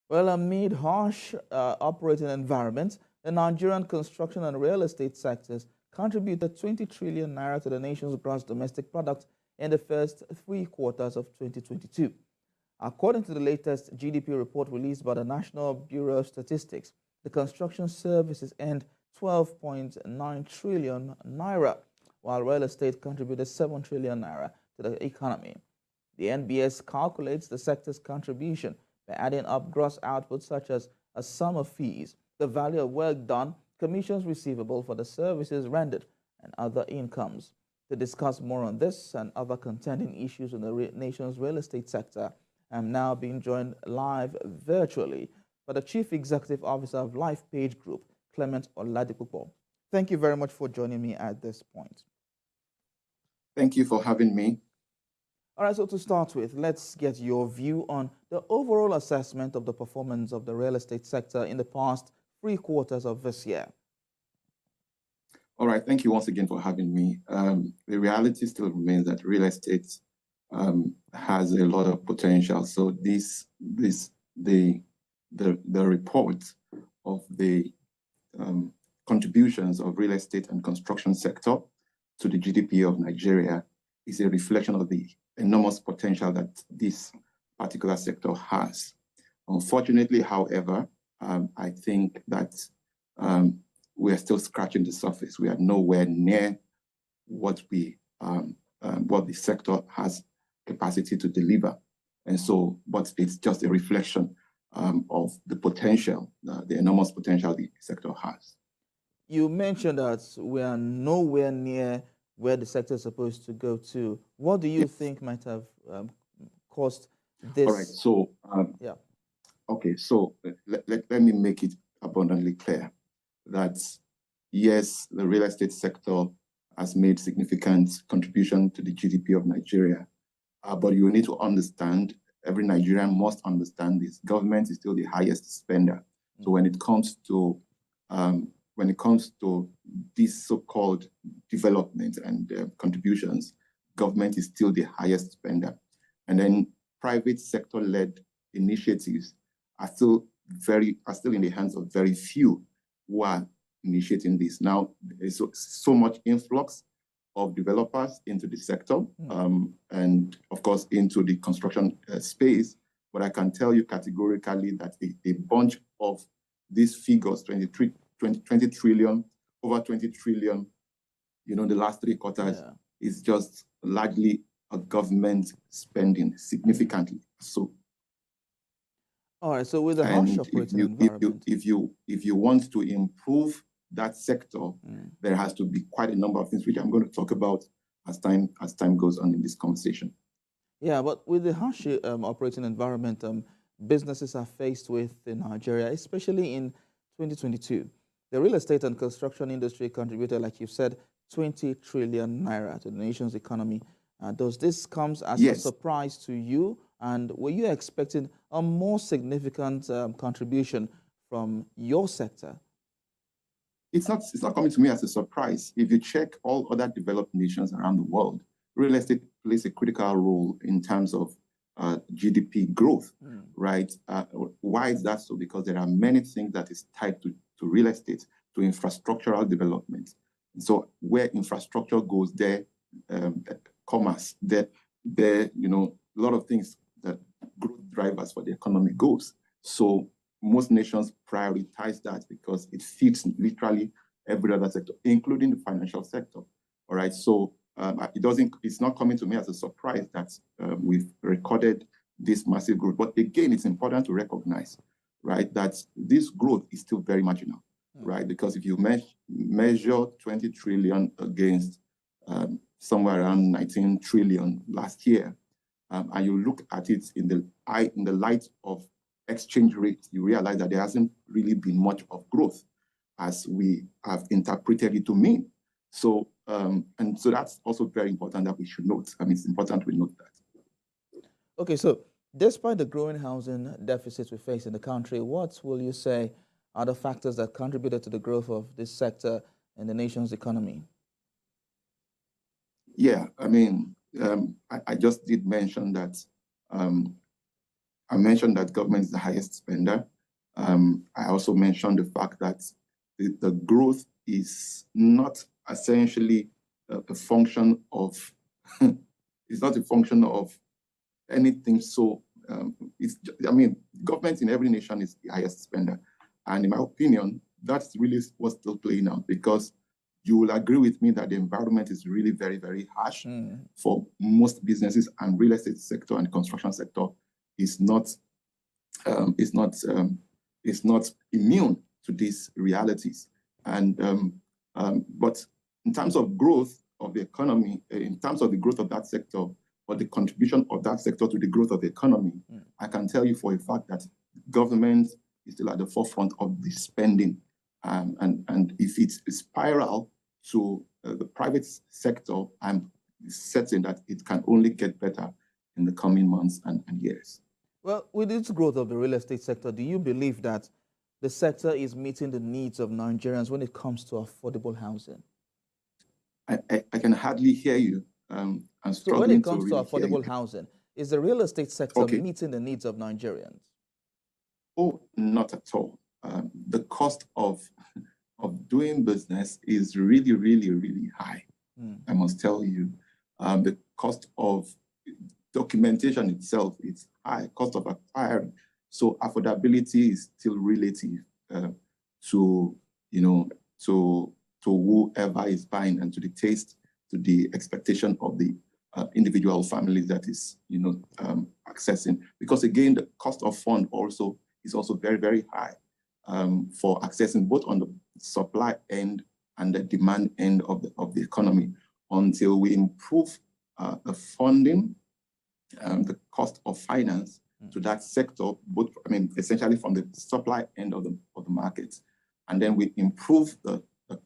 Well, amid harsh operating environments, the Nigerian construction and real estate sectors contributed 20 trillion naira to the nation's gross domestic product in the first 3 quarters of 2022. According to the latest GDP report released by the National Bureau of Statistics, the construction services earned 12.9 trillion naira, while real estate contributed 7 trillion naira to the economy. The NBS calculates the sector's contribution by adding up gross output such as a sum of fees, the value of work done, commissions receivable for the services rendered, and other incomes. To discuss more on this and other contending issues in the nation's real estate sector, I'm now being joined live virtually by the Chief Executive Officer of LifePage Group, Clement Oladipupo. Thank you very much for joining me at this point. Thank you for having me. All right, so to start with, let's get your view on the overall assessment of the performance of the real estate sector in the past 3 quarters of this year. All right, thank you once again for having me. The reality still remains that real estate has a lot of potential. So the report of the contributions of real estate and construction sector to the GDP of Nigeria is a reflection of the enormous potential that this particular sector has. Unfortunately, however, I think that we are still scratching the surface. We are nowhere near what the sector has capacity to deliver. And so, but it's just a reflection of the potential, the enormous potential the sector has. You mentioned that we are nowhere near where the sector is supposed to go to. What do you think might have caused this? All right, so, yeah. Okay, so let me make it abundantly clear that yes, the real estate sector has made significant contribution to the GDP of Nigeria, but you need to understand, every Nigerian must understand this, government is still the highest spender. So when it comes to this so-called development and contributions, government is still the highest spender. And then private sector-led initiatives are still in the hands of very few who are initiating this. Now, there's so much influx of developers into the sector, and of course into the construction space. But I can tell you categorically that a bunch of these figures, 20 trillion, over 20 trillion, the last 3 quarters, is just largely a government spending significantly. So, all right. So with the harsh operating environment, if you want to improve that sector, there has to be quite a number of things which I'm going to talk about as time goes on in this conversation. Yeah, but with the harsh operating environment businesses are faced with in Nigeria, especially in 2022, the real estate and construction industry contributed, like you said, 20 trillion naira to the nation's economy. Does this come as a surprise to you? And were you expecting a more significant contribution from your sector? It's not coming to me as a surprise. If you check all other developed nations around the world, real estate plays a critical role in terms of GDP growth, right? Why is that so? Because there are many things that is tied to real estate, to infrastructural development. And so where infrastructure goes, there commerce, there a lot of things that growth drivers for the economy goes. So most nations prioritize that because it feeds literally every other sector, including the financial sector. All right, so it's not coming to me as a surprise that we've recorded this massive growth. But again, it's important to recognize, right, that this growth is still very marginal, right? Because if you measure 20 trillion against somewhere around 19 trillion last year, and you look at it in the light of exchange rate, you realize that there hasn't really been much of growth as we have interpreted it to mean. So, and so that's also very important that we should note. I mean, it's important we note that. Okay, so despite the growing housing deficits we face in the country, what will you say are the factors that contributed to the growth of this sector in the nation's economy? Yeah, I mean, I just did mention that I mentioned that government is the highest spender. I also mentioned the fact that the growth is not essentially a function of, it's not a function of anything. So government in every nation is the highest spender. And in my opinion, that's really what's still playing out, because you will agree with me that the environment is really very, very harsh for most businesses, and real estate sector and construction sector is not immune to these realities. And but in terms of growth of the economy, in terms of the growth of that sector, or the contribution of that sector to the growth of the economy, I can tell you for a fact that government is still at the forefront of the spending. And if it's a spiral to the private sector, I'm certain that it can only get better in the coming months and years. Well, with its growth of the real estate sector, do you believe that the sector is meeting the needs of Nigerians when it comes to affordable housing? I can hardly hear you. I'm So when it struggling comes to really hear you. affordable housing, is the real estate sector Okay. meeting the needs of Nigerians? Oh, not at all. The cost of doing business is really, really, really high. I must tell you. The cost of documentation itself is high, cost of acquiring. So affordability is still relative to whoever is buying, and to the taste, to the expectation of the individual families that is accessing. Because again, the cost of fund is also very, very high for accessing, both on the supply end and the demand end of the economy. Until we improve the funding, the cost of finance to that sector, essentially from the supply end of the market, and then we improve the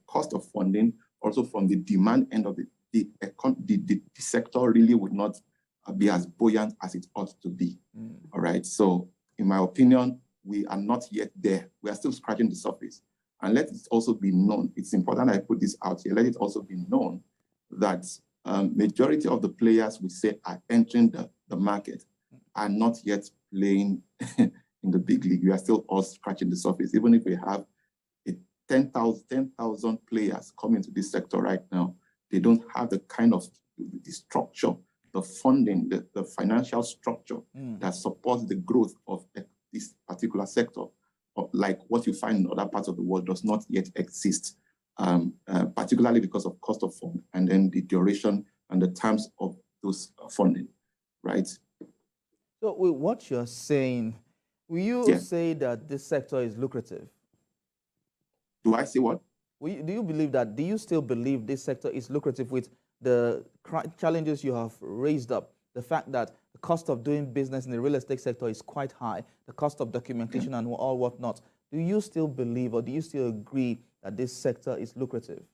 cost of funding also from the demand end of the sector, really would not be as buoyant as it ought to be. All right. So, in my opinion, we are not yet there. We are still scratching the surface. And let it also be known, it's important I put this out here, let it also be known that majority of the players we say are entering the market are not yet playing in the big league. We are still all scratching the surface. Even if we have 10,000 players coming to this sector right now, they don't have the kind of the structure, the funding, the financial structure that supports the growth of this particular sector, like what you find in other parts of the world does not yet exist, particularly because of cost of fund and then the duration and the terms of those funding, right? So with what you're saying, will you say that this sector is lucrative? Do I say what? Do you still believe this sector is lucrative with the challenges you have raised up? The fact that the cost of doing business in the real estate sector is quite high, the cost of documentation and all whatnot. Do you still believe, or do you still agree that this sector is lucrative?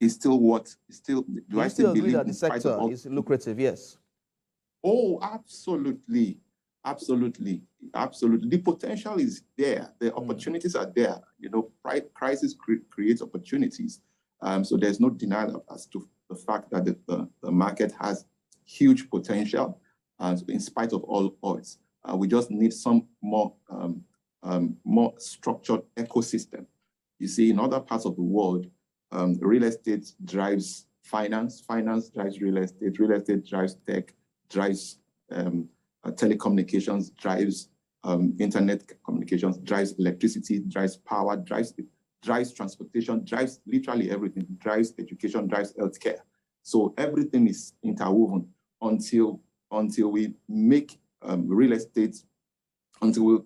It's still what? Do I still agree believe that the sector is lucrative? Yes. Oh, absolutely. Absolutely. Absolutely. The potential is there. The opportunities are there. Crisis creates opportunities. So there's no denial as to the fact that the market has huge potential in spite of all odds. We just need some more structured ecosystem. You see, in other parts of the world, real estate drives finance drives real estate drives tech, drives telecommunications, drives internet communications, drives electricity, drives power, drives transportation, drives literally everything, drives education, drives healthcare. So everything is interwoven until we make real estate, until we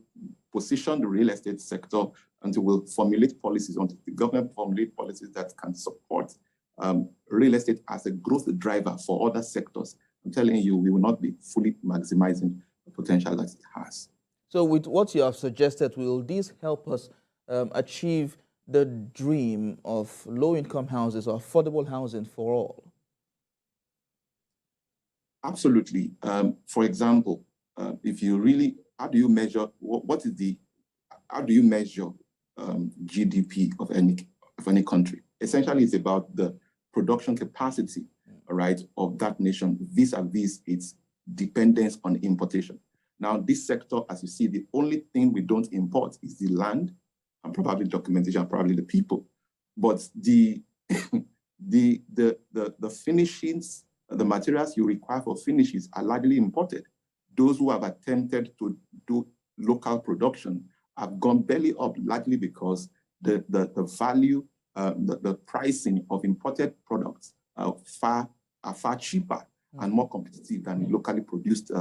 position the real estate sector, until we formulate policies, until the government formulate policies that can support real estate as a growth driver for other sectors. I'm telling you, we will not be fully maximizing the potential that it has. So with what you have suggested, will this help us achieve the dream of low-income houses or affordable housing for all? Absolutely. For example, if you really, how do you measure, how do you measure GDP of any country? Essentially, it's about the production capacity, right, of that nation vis-a-vis its dependence on importation. Now, this sector, as you see, the only thing we don't import is the land and probably documentation, probably the people. But the finishings, the materials you require for finishes are largely imported. Those who have attempted to do local production have gone belly up, largely because the value, the pricing of imported products are far cheaper and more competitive than locally produced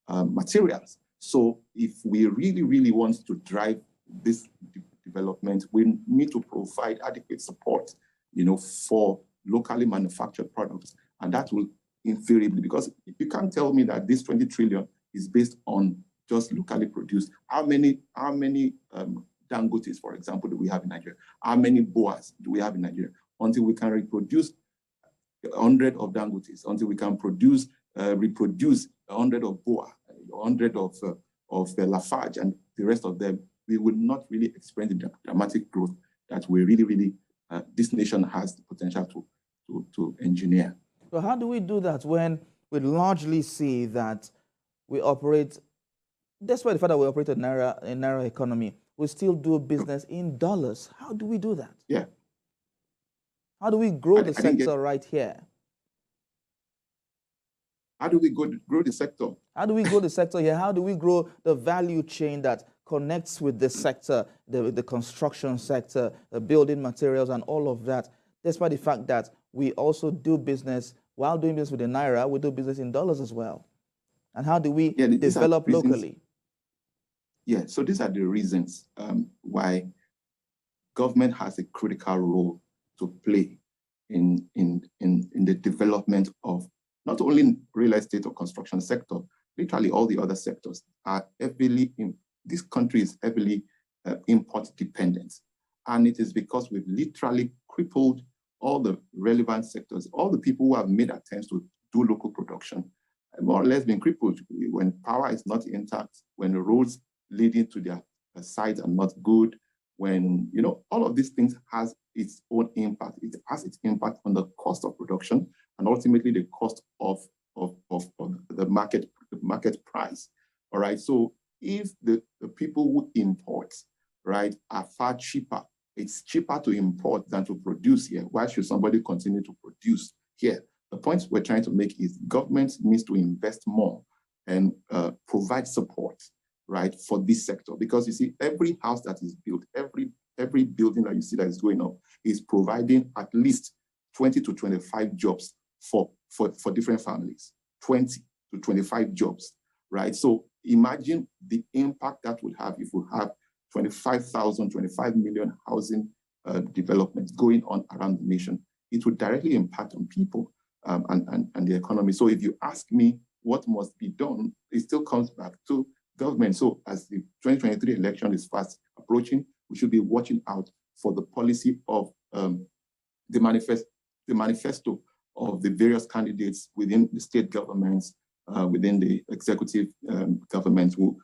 materials. So if we really, really want to drive this development, we need to provide adequate support, for locally manufactured products. And that will invariably, because you can't tell me that this 20 trillion is based on just locally produced. How many Dangotes, for example, do we have in Nigeria? How many Boas do we have in Nigeria? Until we can reproduce 100 of Dangotes, until we can reproduce 100 of Boa, 100 of Lafarge, and the rest of them, we will not really experience the dramatic growth that we really, this nation has the potential to engineer. So how do we do that when we largely see that we operate, despite the fact that we operate a narrow economy, we still do business in dollars? How do we do that? Yeah. How do we grow the sector right here? How do we grow the sector? How do we grow the sector here? How do we grow the value chain that connects with the sector, the construction sector, the building materials and all of that, despite the fact that we also do business, while doing business with the Naira, we do business in dollars as well? And how do we develop locally? Yeah, so these are the reasons why government has a critical role to play in the development of not only real estate or construction sector, literally all the other sectors are heavily, this country is heavily import dependent. And it is because we've literally crippled all the relevant sectors, all the people who have made attempts to do local production, more or less been crippled when power is not intact, when the roads leading to their sites are not good, when, all of these things has its own impact. It has its impact on the cost of production and ultimately the cost of the market price. All right. So if the people who import, right, are far cheaper, it's cheaper to import than to produce here. Why should somebody continue to produce here? The point we're trying to make is government needs to invest more and provide support, right, for this sector. Because you see, every house that is built, every building that you see that is going up is providing at least 20 to 25 jobs for different families, 20 to 25 jobs, right? So imagine the impact that would have if we have 25 million housing developments going on around the nation. It would directly impact on people and the economy. So if you ask me what must be done, it still comes back to government. So as the 2023 election is fast approaching, we should be watching out for the policy of the manifesto of the various candidates within the state governments, within the executive government, who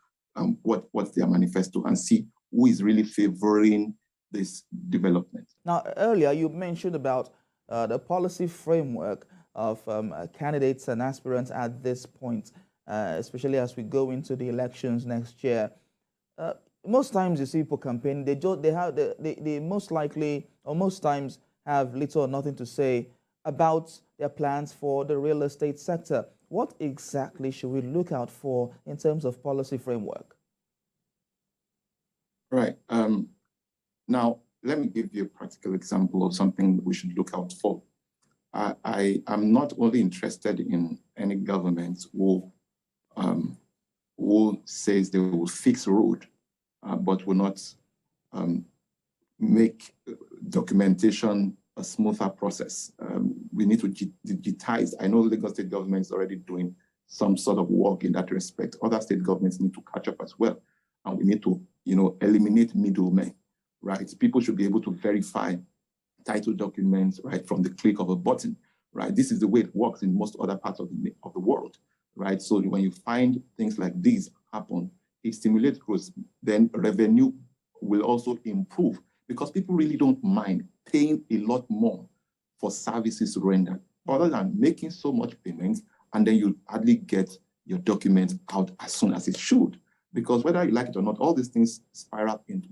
what's their manifesto, and see who is really favoring this development. Now, earlier you mentioned about the policy framework of candidates and aspirants at this point, especially as we go into the elections next year. Most times you see people campaigning, they most likely or most times have little or nothing to say about their plans for the real estate sector. What exactly should we look out for in terms of policy framework? Right. Now, let me give you a practical example of something we should look out for. I am not only interested in any government who says they will fix road, but will not make documentation a smoother process. We need to digitize. I know Lagos State government is already doing some sort of work in that respect. Other state governments need to catch up as well. And we need to, eliminate middlemen, right? People should be able to verify title documents, right, from the click of a button, right? This is the way it works in most other parts of the world, right? So when you find things like these happen, it stimulates growth. Then revenue will also improve because people really don't mind paying a lot more for services rendered, other than making so much payments and then you hardly get your documents out as soon as it should. Because whether you like it or not, all these things spiral into,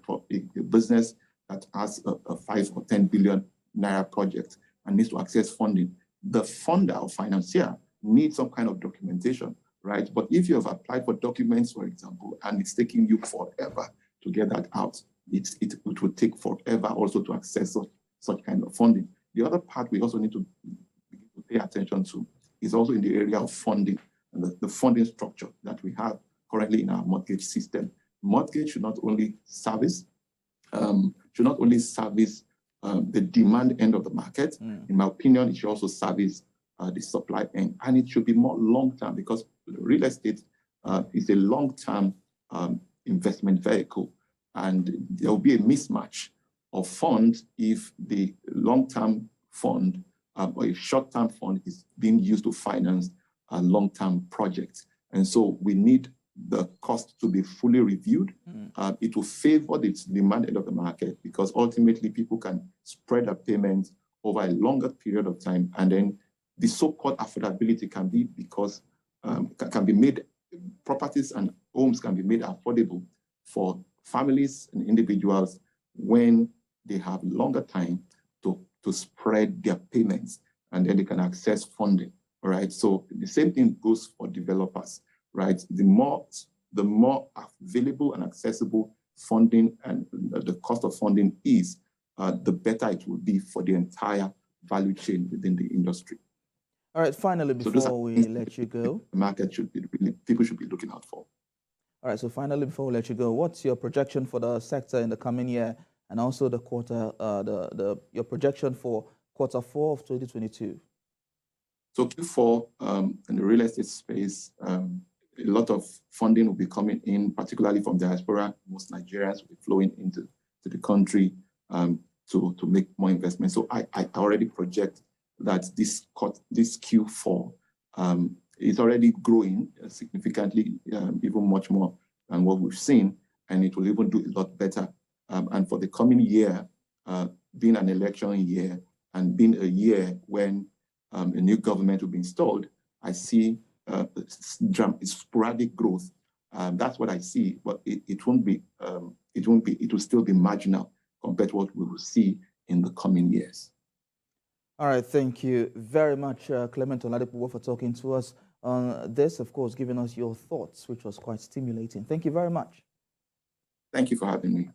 for a business that has a 5 or 10 billion naira project and needs to access funding, the funder or financier needs some kind of documentation, right? But if you have applied for documents, for example, and it's taking you forever to get that out, it will take forever also to access such kind of funding. The other part we also need to pay attention to is also in the area of funding and the funding structure that we have currently in our mortgage system. Mortgage should not only service the demand end of the market. In my opinion, it should also service the supply end, and it should be more long-term, because real estate is a long-term investment vehicle, and there will be a mismatch of funds if the long-term fund or a short-term fund is being used to finance long-term projects. And so we need the cost to be fully reviewed. It will favor the demand end of the market, because ultimately people can spread their payments over a longer period of time, and then the so-called affordability can be can be made, properties and homes can be made affordable for families and individuals when they have longer time to spread their payments, and then they can access funding. All right. So the same thing goes for developers, right? The more available and accessible funding and the cost of funding is, the better it will be for the entire value chain within the industry. All right. Finally, before we let you go, the market should be people should be looking out for. All right. So finally, before we let you go, what's your projection for the sector in the coming year, and also the quarter, your projection for Q4 of 2022? So Q4 in the real estate space, a lot of funding will be coming in, particularly from diaspora. Most Nigerians will be flowing into the country to make more investment. So I already project that this Q4 is already growing significantly, even much more than what we've seen, and it will even do a lot better. And for the coming year, being an election year and being a year when a new government will be installed, I see sporadic growth. That's what I see, but it will still be marginal compared to what we will see in the coming years. All right, thank you very much, Clement Oladipo, for talking to us on this, of course, giving us your thoughts, which was quite stimulating. Thank you very much. Thank you for having me.